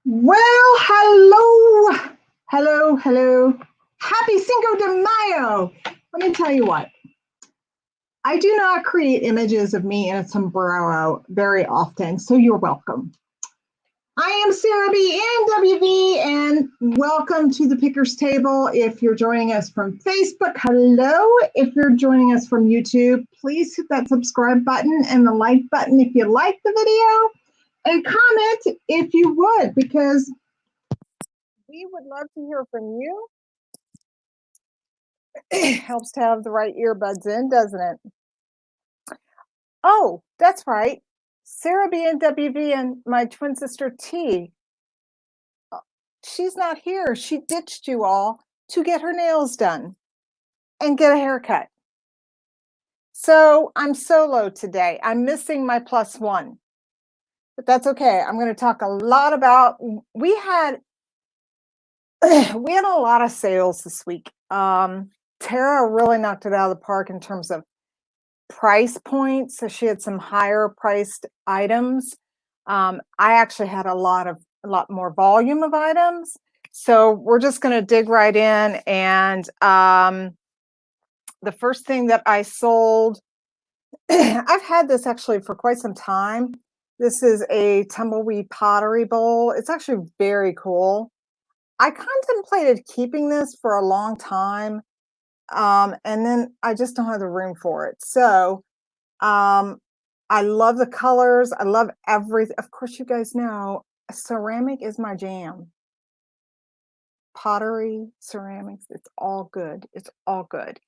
Well, hello, hello, hello. Happy Cinco de Mayo. Let me tell you what, I do not create images of me in a sombrero very often, so you're welcome. I am Sarah B. NWV, and welcome to the Pickers Table. If you're joining us from Facebook, hello. If you're joining us from YouTube, please hit that subscribe button and the like button if you like the video, and comment if you would, because we would love to hear from you. It helps to have the right earbuds in, doesn't it? Oh, that's right. Sarah B and WV and my twin sister T. She's not here. She ditched you all to get her nails done and get a haircut. So I'm solo today. I'm missing my plus one, but that's okay. I'm going to talk a lot about, we had a lot of sales this week. Tara really knocked it out of the park in terms of price points. So she had some higher priced items. I actually had a lot more volume of items. So we're just going to dig right in. And the first thing that I sold, I've had this actually for quite some time. This is a Tumbleweed pottery bowl. It's actually very cool. I contemplated keeping this for a long time. And then I just don't have the room for it. So I love the colors. I love everything. Of course, you guys know ceramic is my jam. Pottery, ceramics, it's all good. It's all good.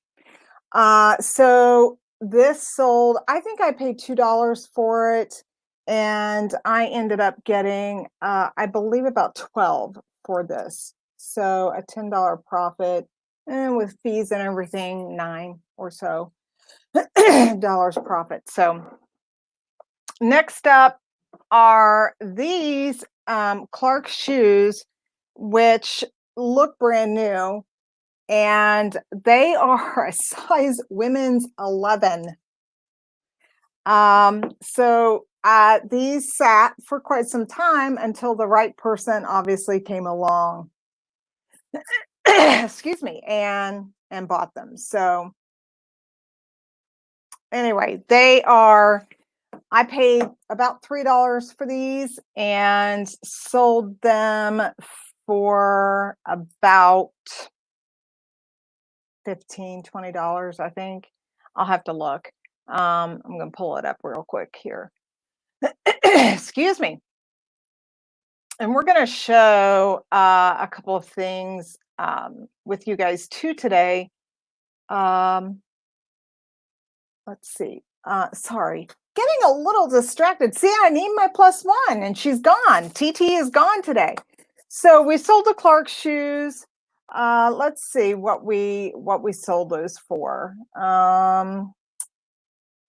So this sold, I think I paid $2 for it. And I ended up getting, I believe about 12 for this. So a $10 profit, and with fees and everything, 9 or so dollars profit. So next up are these Clark shoes, which look brand new, and they are a size women's 11. So these sat for quite some time until the right person obviously came along. Excuse me, and bought them. So anyway, I paid about $3 for these and sold them for about $15, $20, I think. I'll have to look. I'm going to pull it up real quick here. Excuse me. And we're going to show a couple of things with you guys too today. Let's see. Sorry, getting a little distracted. See, I need my plus one, and she's gone. TT is gone today. So we sold the Clark shoes. Let's see what we sold those for. Thought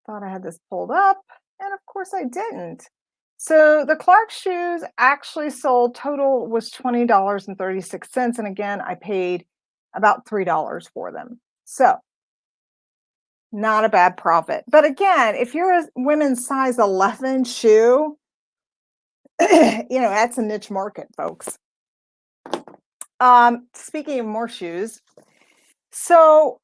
I had this pulled up, and of course I didn't. So the Clark shoes actually sold, total was $20.36, and again I paid about $3 for them. So not a bad profit. But again, if you're a women's size 11 shoe, that's a niche market, folks. Speaking of more shoes, so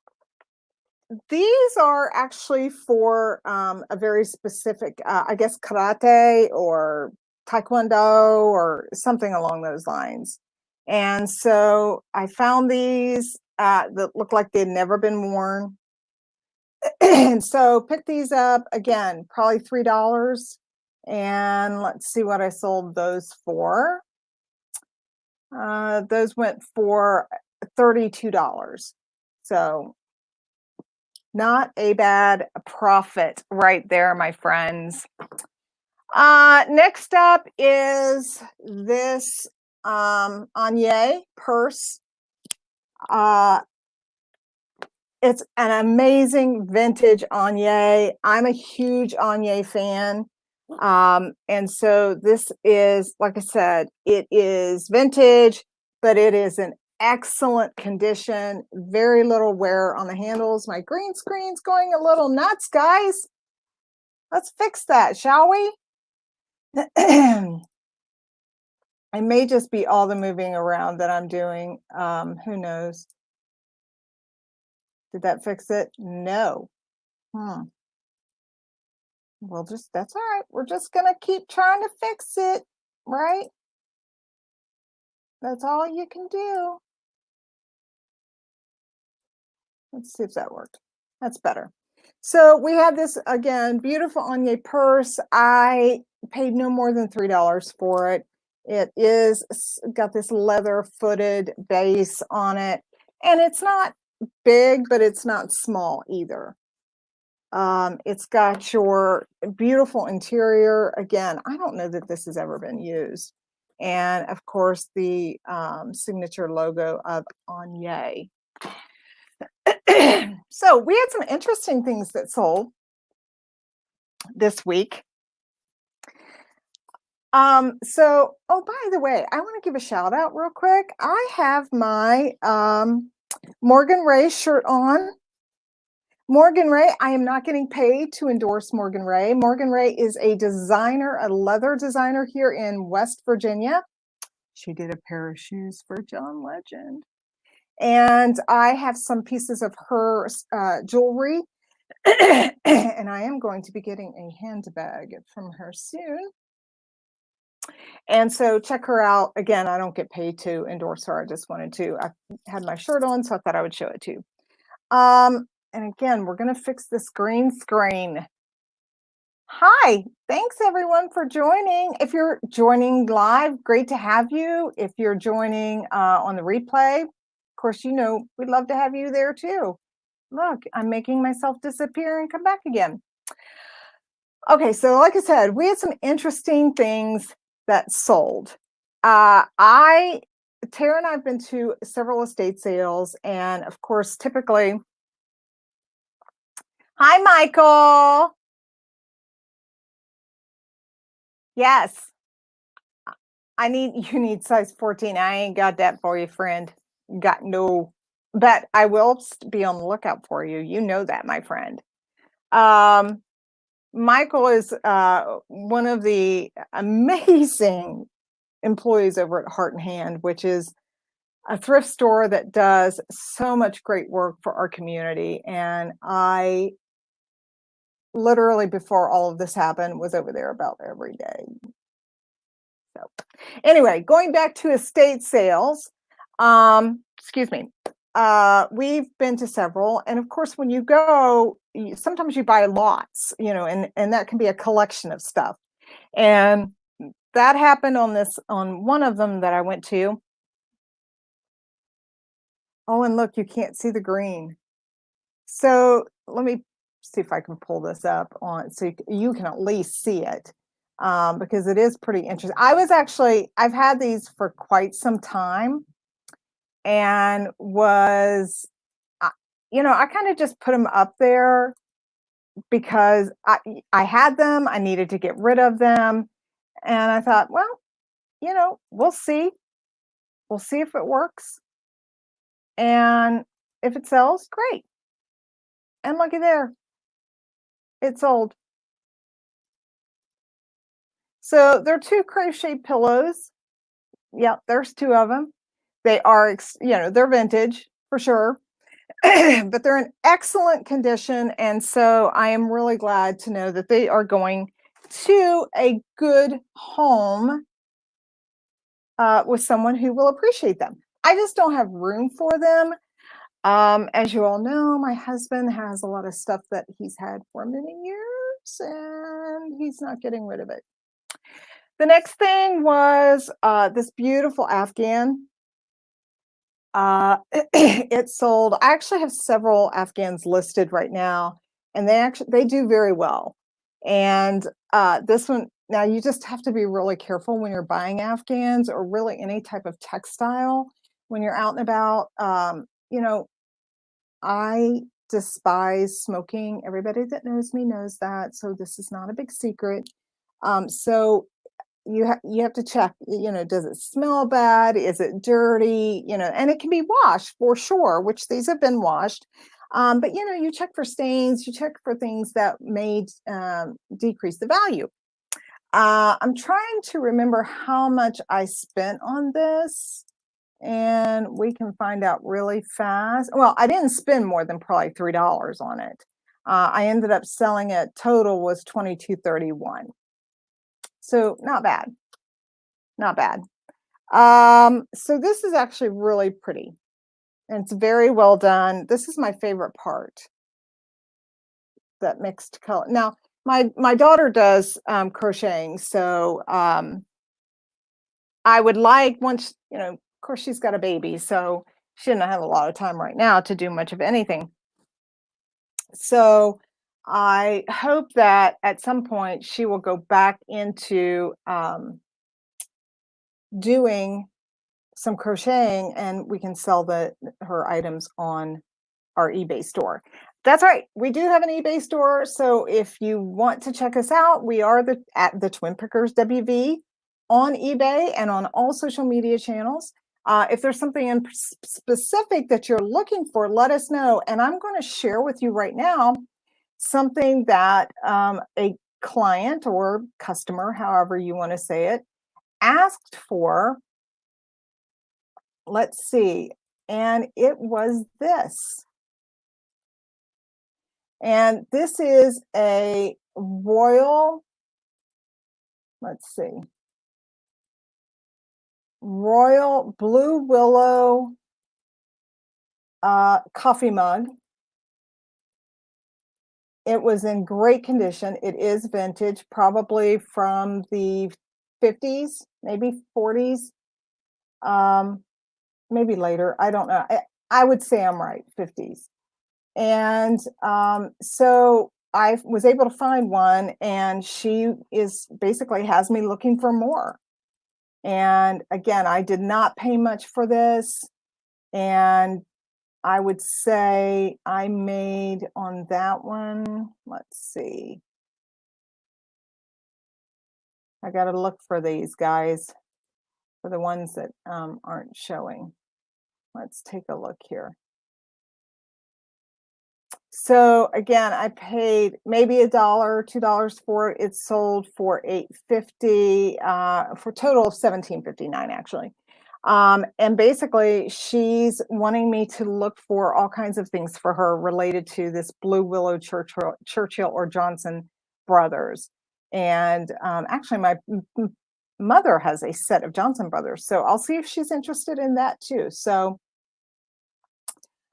these are actually for a very specific, I guess, karate or taekwondo or something along those lines. And so I found these that looked like they'd never been worn. And so pick these up, again, probably $3. And let's see what I sold those for. Those went for $32. So not a bad profit right there, my friends. Next up is this Anya Purse. It's an amazing vintage Anya. I'm a huge Anya fan. And so this is, like I said, it is vintage, but it is in excellent condition. Very little wear on the handles. My green screen's going a little nuts, guys. Let's fix that, shall we? It may just be all the moving around that I'm doing. Who knows? Did that fix it? No. Hmm. That's all right. We're just going to keep trying to fix it, right? That's all you can do. Let's see if that worked. That's better. So we have this, again, beautiful Anya purse. I paid no more than $3 for it. It is got this leather footed base on it, and it's not big, but it's not small either. It's got your beautiful interior. Again, I don't know that this has ever been used. And of course, the signature logo of Anya. So we had some interesting things that sold this week. Oh, by the way, I want to give a shout out real quick. I have my Morgan Ray shirt on. Morgan Ray, I am not getting paid to endorse Morgan Ray. Morgan Ray is a designer, a leather designer here in West Virginia. She did a pair of shoes for John Legend. And I have some pieces of her jewelry. And I am going to be getting a handbag from her soon. And so check her out. Again, I don't get paid to endorse her. I just wanted to. I had my shirt on, so I thought I would show it to you. And again, we're going to fix this green screen. Hi, thanks everyone for joining. If you're joining live, great to have you. If you're joining on the replay, of course, you know, we'd love to have you there too. Look, I'm making myself disappear and come back again. Okay, so like I said, we had some interesting things that sold. Tara and I have been to several estate sales, and of course, typically, hi, Michael. Yes, you need size 14. I ain't got that for you, friend. Got no, but I will be on the lookout for you. You know that, my friend. Michael is one of the amazing employees over at Heart and Hand, which is a thrift store that does so much great work for our community. And I literally, before all of this happened, was over there about every day. So anyway, going back to estate sales, excuse me, we've been to several, and of course, when you go, sometimes you buy lots, you know, and that can be a collection of stuff. And that happened on one of them that I went to. Oh, and look, you can't see the green. So let me see if I can pull this up on so you can at least see it, because it is pretty interesting. I've had these for quite some time, and I kind of just put them up there because I had them. I needed to get rid of them, and I thought, well, we'll see. We'll see if it works, and if it sells, great. And looky there, it sold. So they're 2 crochet pillows. Yeah, there's 2 of them. They are, they're vintage for sure, but they're in excellent condition. And so I am really glad to know that they are going to a good home with someone who will appreciate them. I just don't have room for them. As you all know, my husband has a lot of stuff that he's had for many years, and he's not getting rid of it. The next thing was this beautiful Afghan. It sold. I actually have several Afghans listed right now, and they do very well. And this one, now you just have to be really careful when you're buying Afghans or really any type of textile when you're out and about. I despise smoking. Everybody that knows me knows that, so this is not a big secret. So you have to check, does it smell bad? Is it dirty? And it can be washed for sure, which these have been washed. But you check for stains, you check for things that may decrease the value. I'm trying to remember how much I spent on this, and we can find out really fast. Well, I didn't spend more than probably $3 on it. I ended up selling it, total was $22.31. So not bad, not bad. So this is actually really pretty, and it's very well done. This is my favorite part, that mixed color. Now, my daughter does crocheting, so I would like, once, of course, she's got a baby, so she doesn't have a lot of time right now to do much of anything. So I hope that at some point she will go back into doing some crocheting, and we can sell her items on our eBay store. That's right. We do have an eBay store. So if you want to check us out, we are at the Twin Pickers WV on eBay and on all social media channels. If there's something in specific that you're looking for, let us know. And I'm going to share with you right now something that a client or customer, however you want to say it, asked for. Let's see. And it was this. And this is a royal, let's see, royal blue willow coffee mug. It was in great condition. It is vintage, probably from the 50s, maybe 40s, maybe later. I don't know. I would say I'm right, 50s. And so I was able to find one, and she basically has me looking for more. And again, I did not pay much for this. And I would say I made on that one, let's see. I got to look for these guys, for the ones that aren't showing. Let's take a look here. So again, I paid maybe $1, $2 for it. It's sold for $8.50, for a total of $17.59 actually. And basically, she's wanting me to look for all kinds of things for her related to this Blue Willow Churchill or Johnson brothers. And actually, my mother has a set of Johnson brothers, so I'll see if she's interested in that too. So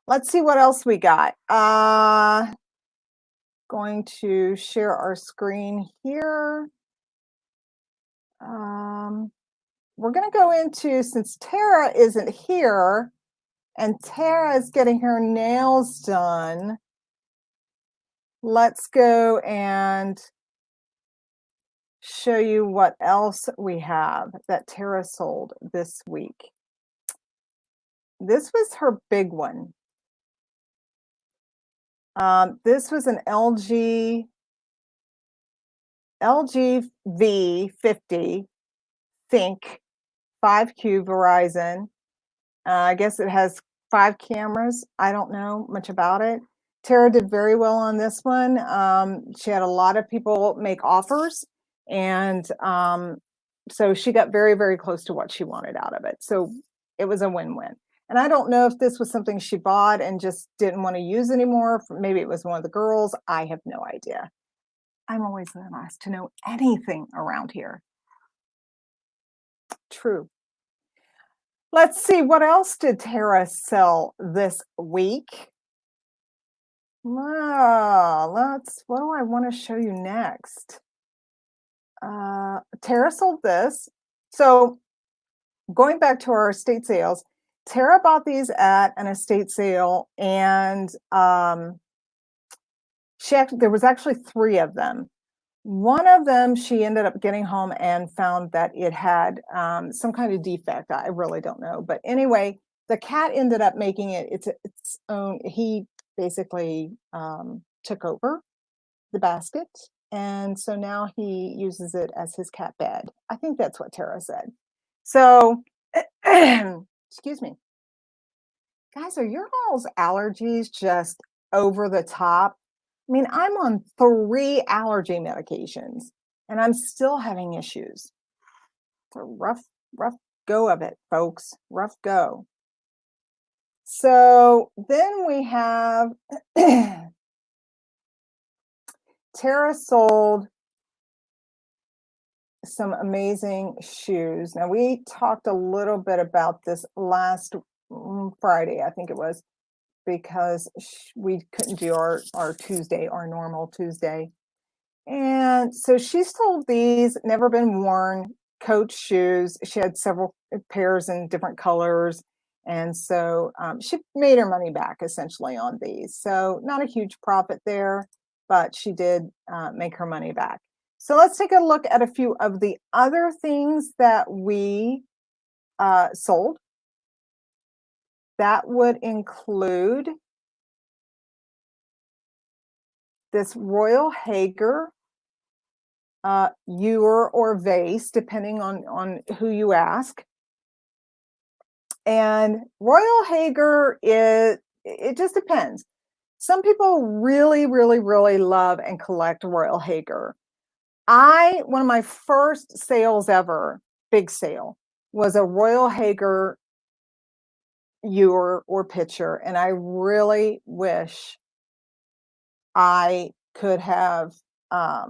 let's see what else we got. Going to share our screen here. We're going to go into, since Tara isn't here, and Tara is getting her nails done, let's go and show you what else we have that Tara sold this week. This was her big one. This was an LG V50 Think 5Q Verizon. I guess it has 5 cameras. I don't know much about it. Tara did very well on this one. She had a lot of people make offers, and so she got very, very close to what she wanted out of it. So it was a win-win. And I don't know if this was something she bought and just didn't want to use anymore. Maybe it was one of the girls. I have no idea. I'm always the last to know anything around here. True. Let's see, what else did Tara sell this week? What do I want to show you next? Tara sold this. So going back to our estate sales, Tara bought these at an estate sale, and there was actually 3 of them. One of them, she ended up getting home and found that it had some kind of defect. I really don't know. But anyway, the cat ended up making it its own. He basically took over the basket. And so now he uses it as his cat bed. I think that's what Tara said. So, excuse me. Guys, are your all's allergies just over the top? I mean, I'm on 3 allergy medications, and I'm still having issues. It's a rough go of it, folks. Rough go. So then we have Tara sold some amazing shoes. Now, we talked a little bit about this last Friday, I think it was, because we couldn't do our Tuesday, our normal Tuesday. And so she sold these never been worn Coach shoes. She had several pairs in different colors. And so she made her money back essentially on these. So not a huge profit there, but she did make her money back. So let's take a look at a few of the other things that we sold. That would include this Royal Hager ewer or vase, depending on who you ask. And Royal Hager it just depends. Some people really, really, really love and collect Royal Hager. One of my first sales ever, big sale, was a Royal Hager ewer or pitcher, and I really wish I could have I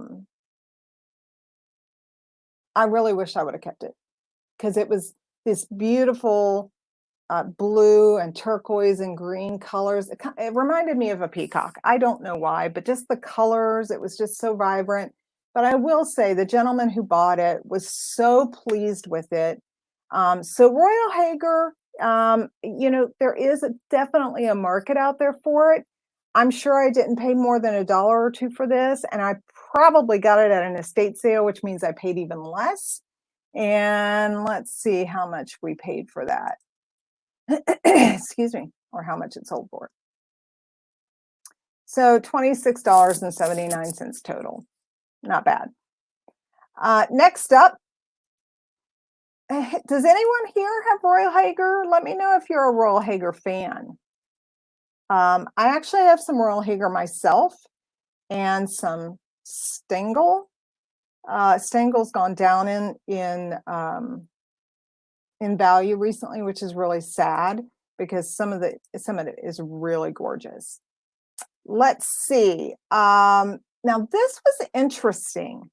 really wish I would have kept it, because it was this beautiful blue and turquoise and green colors. It reminded me of a peacock. I don't know why, but just the colors, it was just so vibrant. But I will say the gentleman who bought it was so pleased with it. So Royal Hager, there is definitely a market out there for it. I'm sure I didn't pay more than $1 or $2 for this, and I probably got it at an estate sale, which means I paid even less. And let's see how much we paid for that. Excuse me, or how much it sold for. So $26.79 total. Not bad. Next up, does anyone here have Royal Hager? Let me know if you're a Royal Hager fan. I actually have some Royal Hager myself and some Stengel. Stengel's gone down in value recently, which is really sad because some of it is really gorgeous. Let's see. Now this was interesting.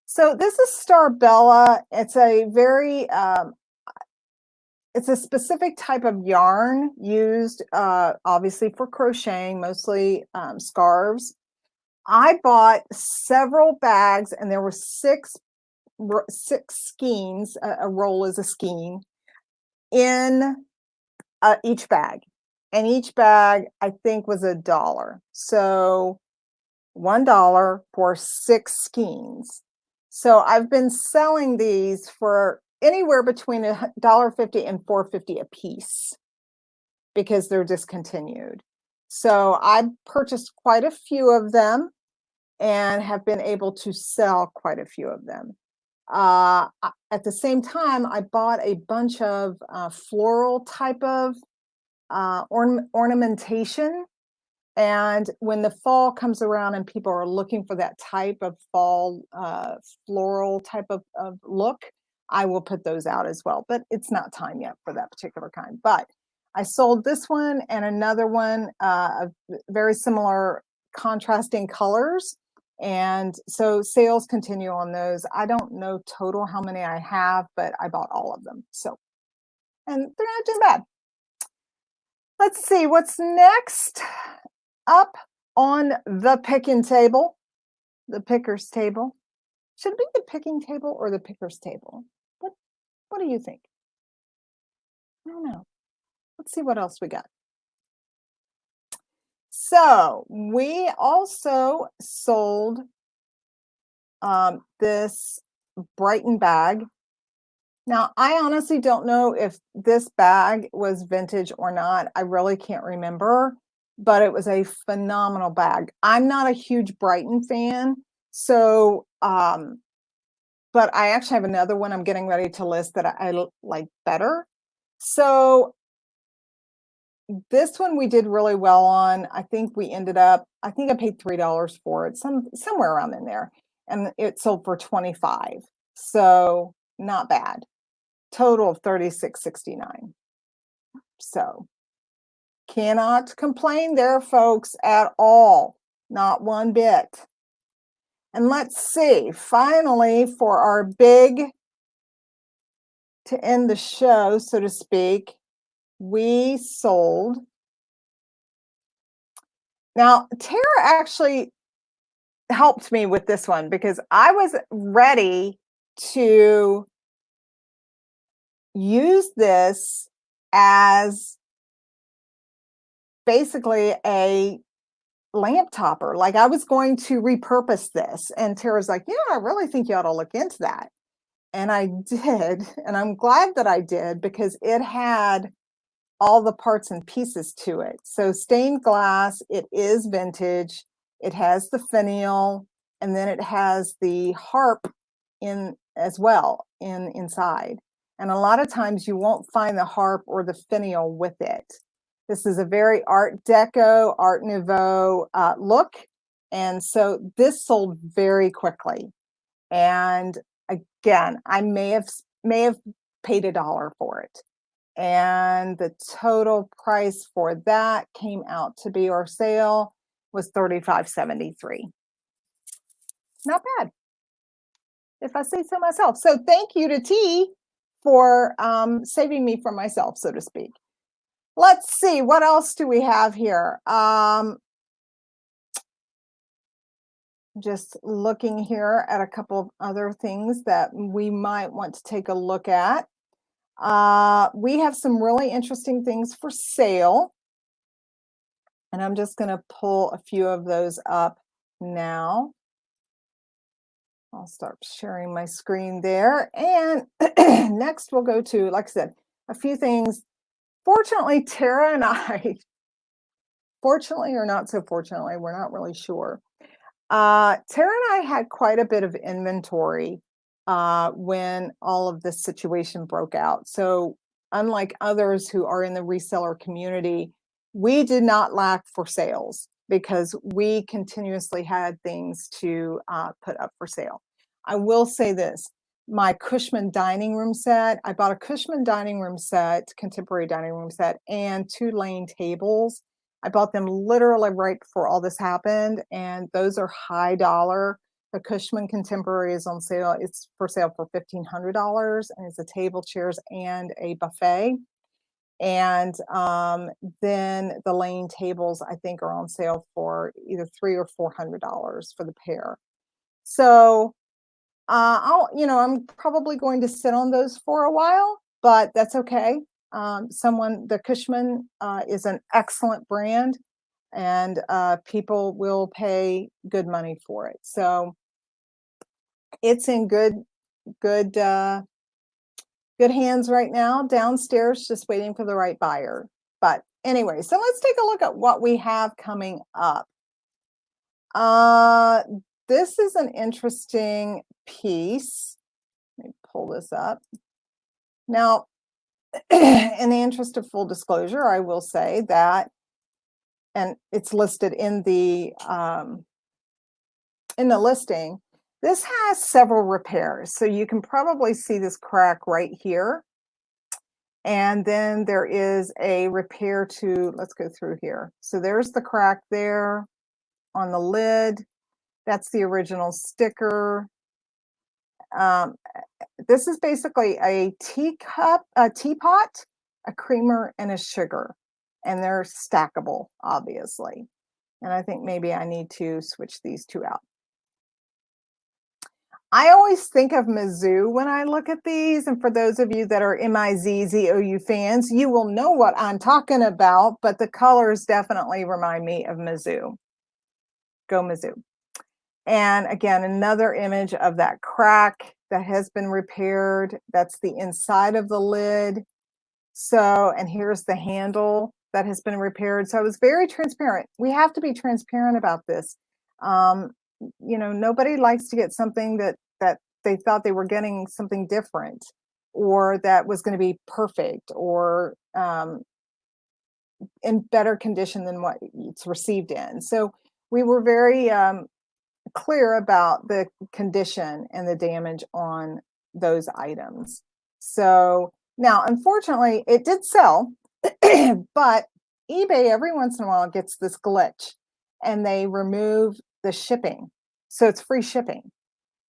So this is Starbella. It's a very it's a specific type of yarn used obviously for crocheting, mostly scarves. I bought several bags, and there were six skeins. A roll is a skein in each bag, and each bag I think was $1. So $1 for 6 skeins. So I've been selling these for anywhere between $1.50 and $4.50 a piece because they're discontinued. So I purchased quite a few of them and have been able to sell quite a few of them. At the same time, I bought a bunch of floral type of ornamentation. And when the fall comes around and people are looking for that type of fall floral type of look, I will put those out as well. But it's not time yet for that particular kind. But I sold this one and another one of very similar contrasting colors. And so sales continue on those. I don't know total how many I have, but I bought all of them. So, and they're not too bad. Let's see what's next up on the picking table, the picker's table. Should it be the picking table or the picker's table? What do you think? I don't know. Let's see what else we got. So we also sold this Brighton bag. Now, I honestly don't know if this bag was vintage or not. I really can't remember, but it was a phenomenal bag. I'm not a huge Brighton fan, so but I actually have another one I'm getting ready to list that I like better. So this one we did really well on. I think I paid $3 for it, somewhere around in there. and it sold for 25. So not bad. Total of $36.69. So cannot complain there, folks, at all. Not one bit. And let's see, finally, for our big, to end the show, so to speak, we sold. Now, Tara actually helped me with this one because I was ready to use this as basically a lamp topper. Like I was going to repurpose this. And Tara's like, yeah, I really think you ought to look into that. And I did. And I'm glad that I did because it had all the parts and pieces to it. So stained glass, it is vintage. It has the finial, and then it has the harp in as well inside. And a lot of times you won't find the harp or the finial with it. This is a very Art Deco, Art Nouveau look. And so this sold very quickly. And again, I may have paid $1 for it. And the total price for that came out to be, our sale was $35.73. Not bad, if I say so myself. So thank you to T for saving me from myself, so to speak. Let's see, what else do we have here? Just looking here at a couple of other things that we might want to take a look at. We have some really interesting things for sale. And I'm just going to pull a few of those up now. I'll start sharing my screen there. And next we'll go to, like I said, a few things. Fortunately, Tara and I, fortunately or not so fortunately, we're not really sure. Tara and I had quite a bit of inventory when all of this situation broke out. So unlike others who are in the reseller community, we did not lack for sales because we continuously had things to put up for sale. I will say this, my Cushman dining room set, I bought a Cushman dining room set, contemporary dining room set, and 2 lane tables. I bought them literally right before all this happened, and those are high dollar. The Cushman Contemporary is on sale. It's for sale for $1,500, and it's a table, chairs, and a buffet. And then the lane tables, I think, are on sale for either $300 or $400 for the pair. So I'm probably going to sit on those for a while, but that's okay. The Cushman is an excellent brand, and people will pay good money for it. So it's in good hands right now, downstairs, just waiting for the right buyer. But anyway, so let's take a look at what we have coming up. This is an interesting piece. Let me pull this up. Now, in the interest of full disclosure, I will say that, and it's listed in the listing, this has several repairs. So you can probably see this crack right here. And then there is a repair to, let's go through here. So there's the crack there on the lid. That's the original sticker. This is basically a teapot, a creamer, and a sugar. And they're stackable, obviously. And I think maybe I need to switch these two out. I always think of Mizzou when I look at these. And for those of you that are MIZZOU fans, you will know what I'm talking about. But the colors definitely remind me of Mizzou. Go Mizzou. And again, another image of that crack that has been repaired. That's the inside of the lid. So, and here's the handle that has been repaired. So I was very transparent. We have to be transparent about this. Nobody likes to get something that they thought they were getting something different, or that was going to be perfect, or in better condition than what it's received in. So we were very clear about the condition and the damage on those items. So now, unfortunately, it did sell, but eBay every once in a while gets this glitch and they remove the shipping. So it's free shipping.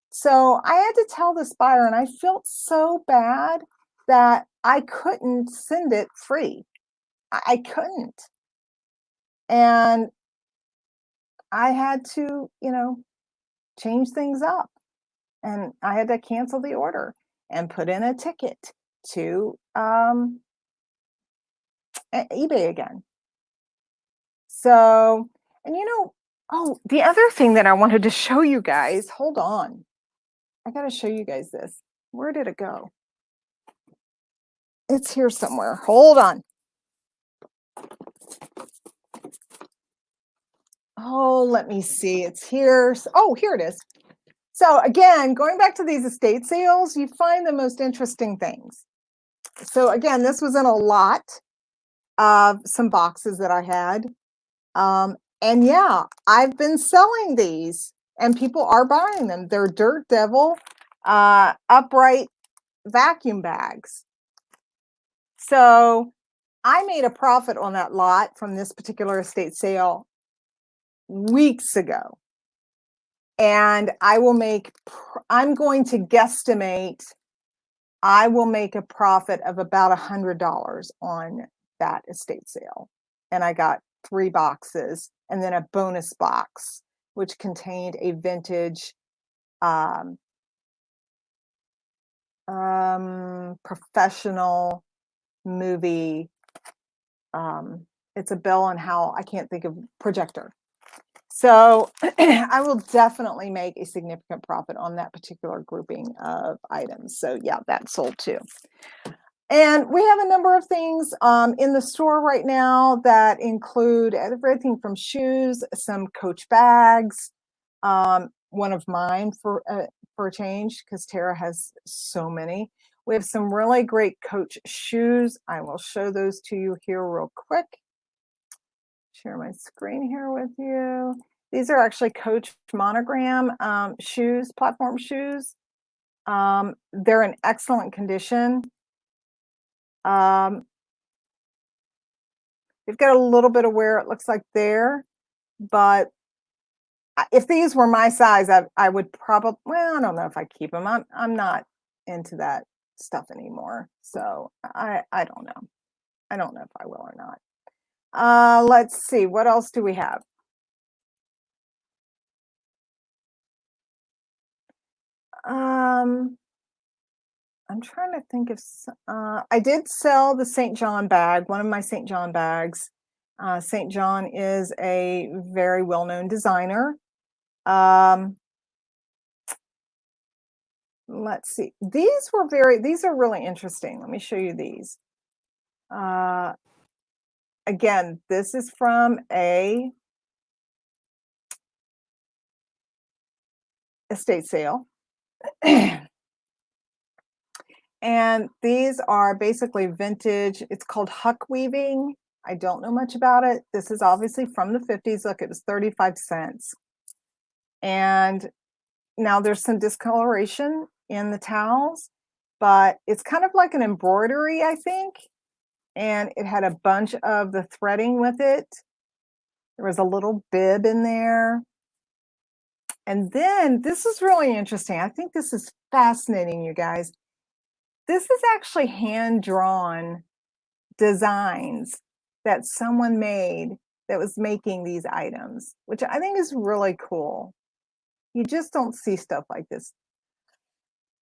So I had to tell this buyer, and I felt so bad that I couldn't send it free. I couldn't. And I had to, change things up. And I had to cancel the order and put in a ticket to eBay again. So, and oh, the other thing that I wanted to show you guys, hold on. I got to show you guys this. Where did it go? It's here somewhere. Hold on. Oh, let me see. It's here. Oh, here it is. So again, going back to these estate sales, you find the most interesting things. So again, this was in a lot of some boxes that I had. And yeah, I've been selling these and people are buying them. They're Dirt Devil upright vacuum bags. So I made a profit on that lot from this particular estate sale weeks ago. And I'm going to guesstimate, I will make a profit of about $100 on that estate sale. And I got 3 boxes and then a bonus box, which contained a vintage professional movie. It's a Bell and Howell, I can't think of, projector. So I will definitely make a significant profit on that particular grouping of items. So yeah, that sold too. And we have a number of things in the store right now that include everything from shoes, some Coach bags, one of mine for a change, because Tara has so many. We have some really great Coach shoes. I will show those to you here real quick. Share my screen here with you. These are actually Coach monogram shoes, platform shoes. They're in excellent condition. They've got a little bit of wear, it looks like there, but if these were my size, I would probably, well, I don't know if I keep them. I'm not into that stuff anymore. So I don't know. I don't know if I will or not. Let's see, what else do we have? I'm trying to think if I did sell the St. John bag, one of my St. John bags. St. John is a very well-known designer. Let's see. These are really interesting. Let me show you these. Again, this is from a estate sale. And these are basically vintage. It's called huck weaving. I don't know much about it. This is obviously from the 50s. Look, it was 35 cents. And now there's some discoloration in the towels, but it's kind of like an embroidery, I think. And it had a bunch of the threading with it. There was a little bib in there. And then this is really interesting. I think this is fascinating, you guys. This is actually hand-drawn designs that someone made that was making these items, which I think is really cool. You just don't see stuff like this,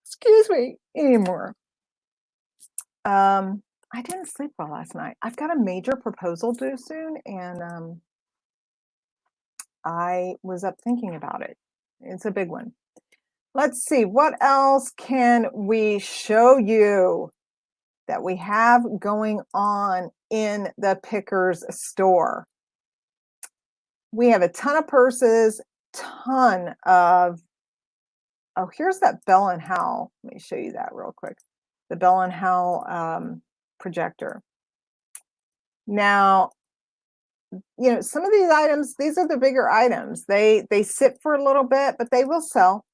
excuse me, anymore. I didn't sleep well last night. I've got a major proposal due soon, and I was up thinking about it. It's a big one. Let's see, what else can we show you that we have going on in the Pickers store? We have a ton of purses, ton of, oh, here's that Bell and Howell. Let me show you that real quick. The Bell and Howell projector. Now, you know, some of these items, these are the bigger items. They sit for a little bit, but they will sell.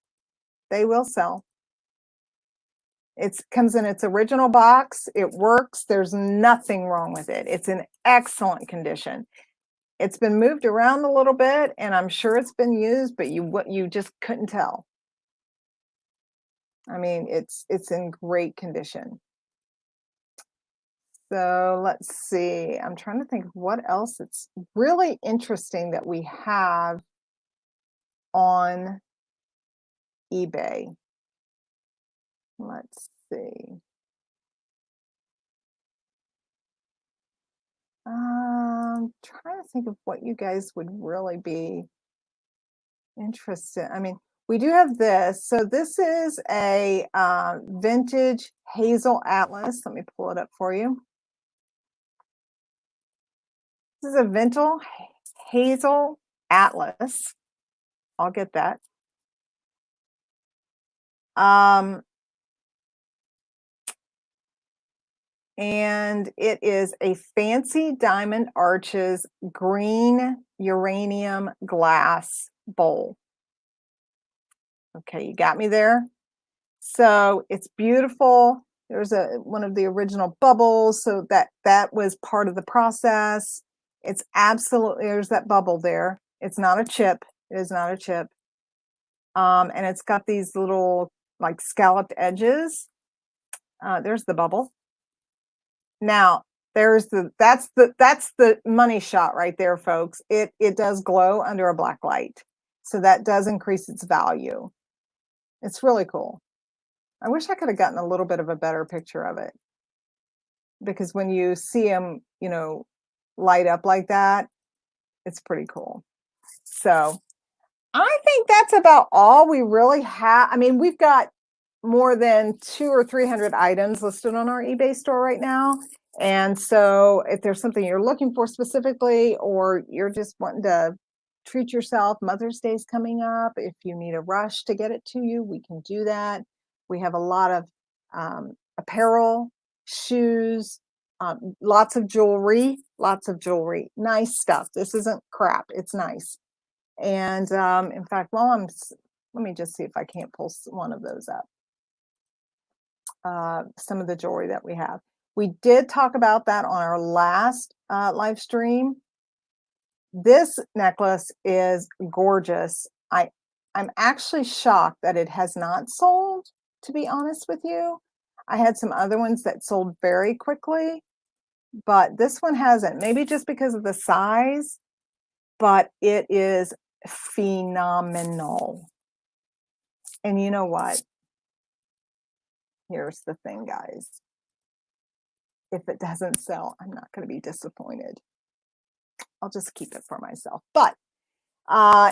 They will sell. It comes in its original box. It works. There's nothing wrong with it. It's in excellent condition. It's been moved around a little bit, and I'm sure it's been used, but you just couldn't tell. I mean, it's in great condition. So let's see. I'm trying to think of what else it's really interesting that we have on eBay. Let's see. Trying to think of what you guys would really be interested. I mean, we do have this. So this is a vintage hazel atlas. Let me pull it up for you. This is a vintage hazel atlas. I'll get that. And it is a fancy diamond arches green uranium glass bowl. Okay, you got me there. So it's beautiful. There's one of the original bubbles, so that was part of the process. It's absolutely, there's that bubble there. It's not a chip. It is not a chip. And it's got these little like scalloped edges. There's the bubble. Now, that's the money shot right there, folks. It does glow under a black light. So that does increase its value. It's really cool. I wish I could have gotten a little bit of a better picture of it. Because when you see them, you know, light up like that, it's pretty cool. So I think that's about all we really have. I mean, we've got more than 200 or 300 items listed on our eBay store right now. And so if there's something you're looking for specifically, or you're just wanting to treat yourself, Mother's Day is coming up. If you need a rush to get it to you, we can do that. We have a lot of apparel, shoes, lots of jewelry, nice stuff. This isn't crap. It's nice. And in fact, let me just see if I can't pull one of those up. Some of the jewelry that we have. We did talk about that on our last live stream. This necklace is gorgeous. I'm actually shocked that it has not sold, to be honest with you. I had some other ones that sold very quickly, but this one hasn't. Maybe just because of the size, but it is phenomenal. And you know what? Here's the thing, guys. If it doesn't sell, I'm not going to be disappointed. I'll just keep it for myself. But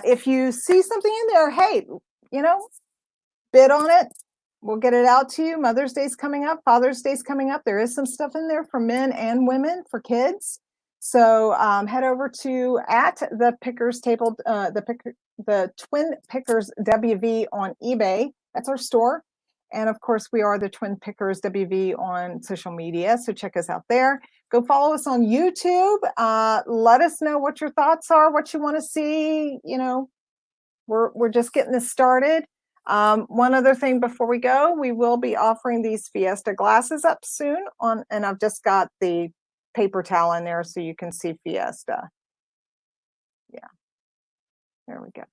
if you see something in there, hey, you know, bid on it. We'll get it out to you. Mother's Day's coming up. Father's Day's coming up. There is some stuff in there for men and women, for kids. So head over to the Pickers Table, the Twin Pickers WV on eBay. That's our store. And of course, we are the Twin Pickers WV on social media. So check us out there. Go follow us on YouTube. Let us know what your thoughts are, what you want to see. You know, we're just getting this started. One other thing before we go, we will be offering these Fiesta glasses up soon and I've just got the paper towel in there so you can see Fiesta. Yeah, there we go.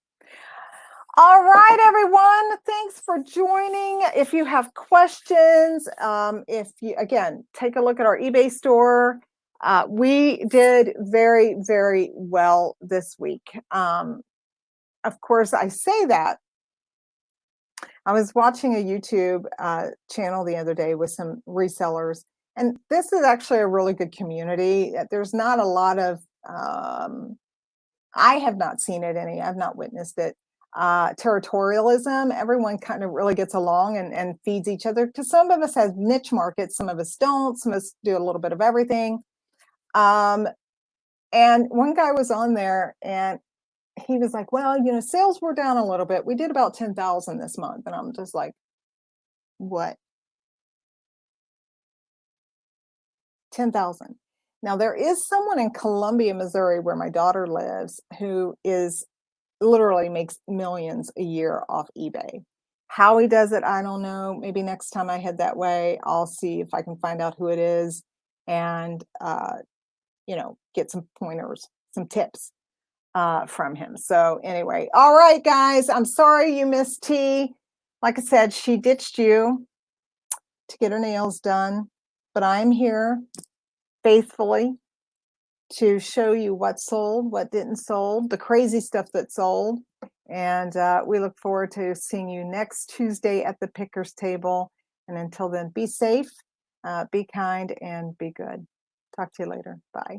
All right, everyone. Thanks for joining. If you have questions, again, take a look at our eBay store. We did very, very well this week. Of course, I say that. I was watching a YouTube channel the other day with some resellers, and this is actually a really good community. There's not a lot of, I have not seen it any, I've not witnessed it. Territorialism. Everyone kind of really gets along and feeds each other, because some of us have niche markets, some of us don't, some of us do a little bit of everything. And one guy was on there and he was like, well, you know, sales were down a little bit. We did about 10,000 this month. And I'm just like, what? 10,000. Now, there is someone in Columbia, Missouri, where my daughter lives, who is literally makes millions a year off eBay. How he does it, I don't know. Maybe next time I head that way, I'll see if I can find out who it is and, get some pointers, some tips from him. So anyway, all right, guys, I'm sorry you missed T. Like I said, she ditched you to get her nails done, but I'm here faithfully to show you what sold, what didn't sold, the crazy stuff that sold. And we look forward to seeing you next Tuesday at the Pickers table. And until then, be safe, be kind, and be good. Talk to you later. Bye.